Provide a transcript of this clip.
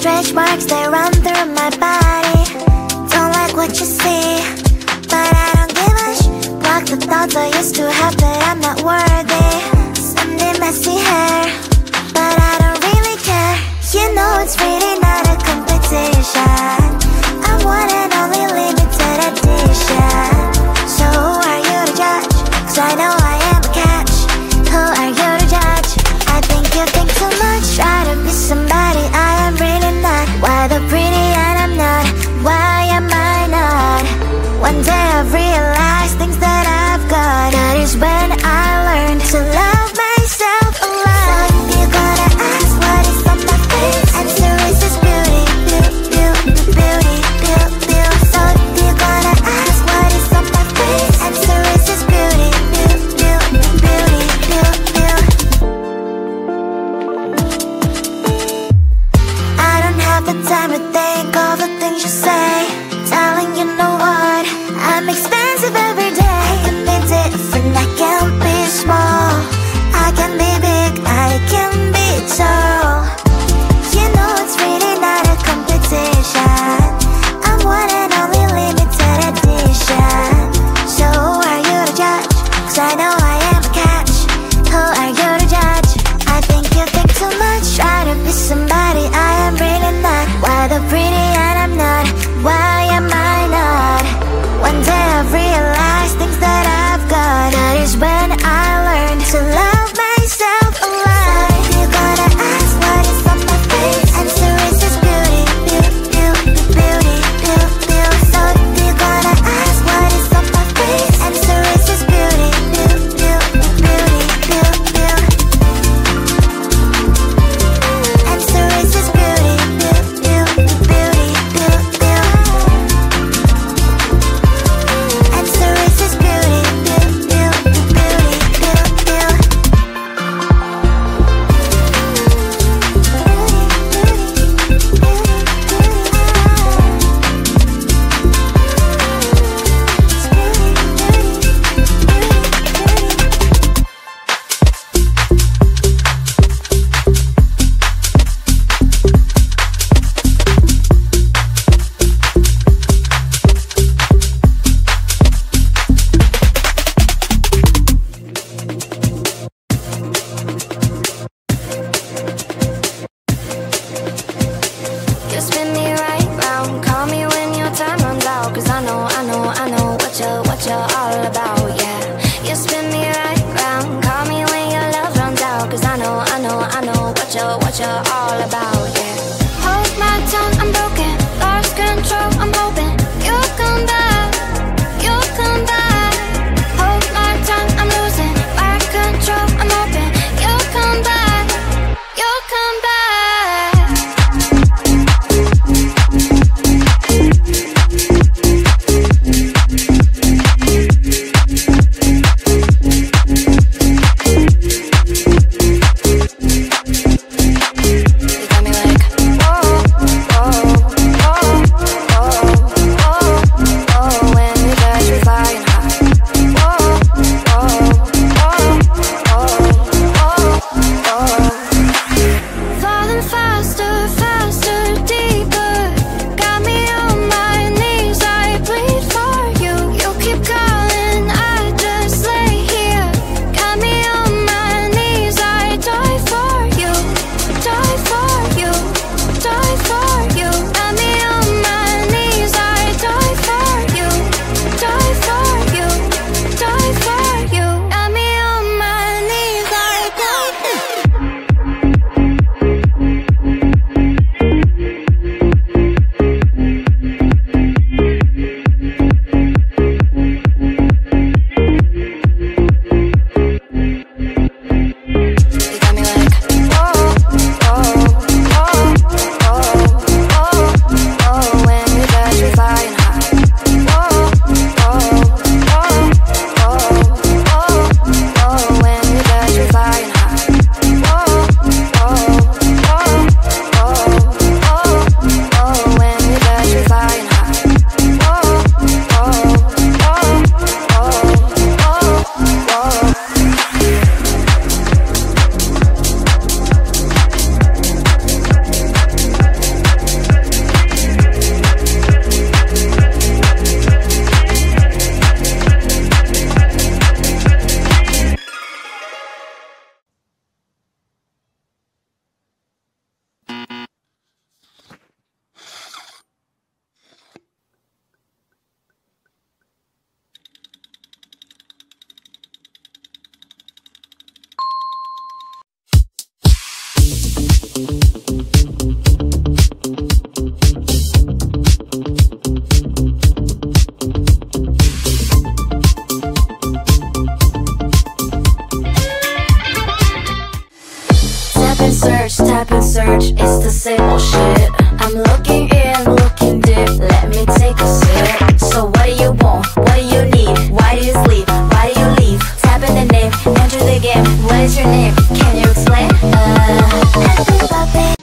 stretch marks, they run through my body. Don't like what you see, but I don't give a block the thoughts I used to have that I'm not worthy. Someday messy hair, but I don't really care. You know it's really not a competition. I'm one and only limited edition. So who are you to judge? 'Cause I know I am a catch. Who are you to judge? I think you think too much. Try to be somebody I am really not. Why the pretty and I'm not? Why am I not? One day I've realized things that I've got. That is when I learned to love myself a lot. So if you're gonna ask what is on my face, answer is this beauty, beauty, beauty, beauty, beauty. So if you're gonna ask what is on my face, answer is this beauty, beauty, beauty, beauty, beauty. I don't have the time to think all the things you say. Darling, you know what? I'm expensive every day. I can be different, I can be small. I can be big, I can be tall. You know it's really not a competition. I'm one and only limited edition. So who are you to judge? 'Cause I know I am a catch. Who are you to judge? I think you think too much. Try to be somebody I am really not. Why the pretty and I'm not? Why am I not? One day I've realized things that I've got. That is when I learned to love myself a lot. So if you're gonna ask what is on my face, answer is this beauty, beauty, beauty, beauty, beauty, beauty. So if you're gonna ask what is on my face, answer is this beauty, beauty, beauty, beauty, beauty, beauty. Answer is this beauty, beauty, beauty, beauty, beauty, beauty. Answer is this beauty, beauty, beauty, beauty, beauty, beauty. You spin me right round, call me when your time runs out. 'Cause I know what you're all about, yeah. You spin me right round, call me when your love runs out. 'Cause I know what you're all about, yeah. Hold my tongue, I'm broken, lost control, I'm hoping you'll come back, you'll come back. Hold my tongue, I'm losing my control, I'm hoping you'll come back, you'll come back. You got me like, whoa, whoa, whoa, whoa. it's the same old shit. I'm looking in, looking deep, let me take a sip. So what do you want? What do you need? Why do you sleep? Why do you leave? Tap in the name, enter the game. What is your name? Can you explain? I think about it.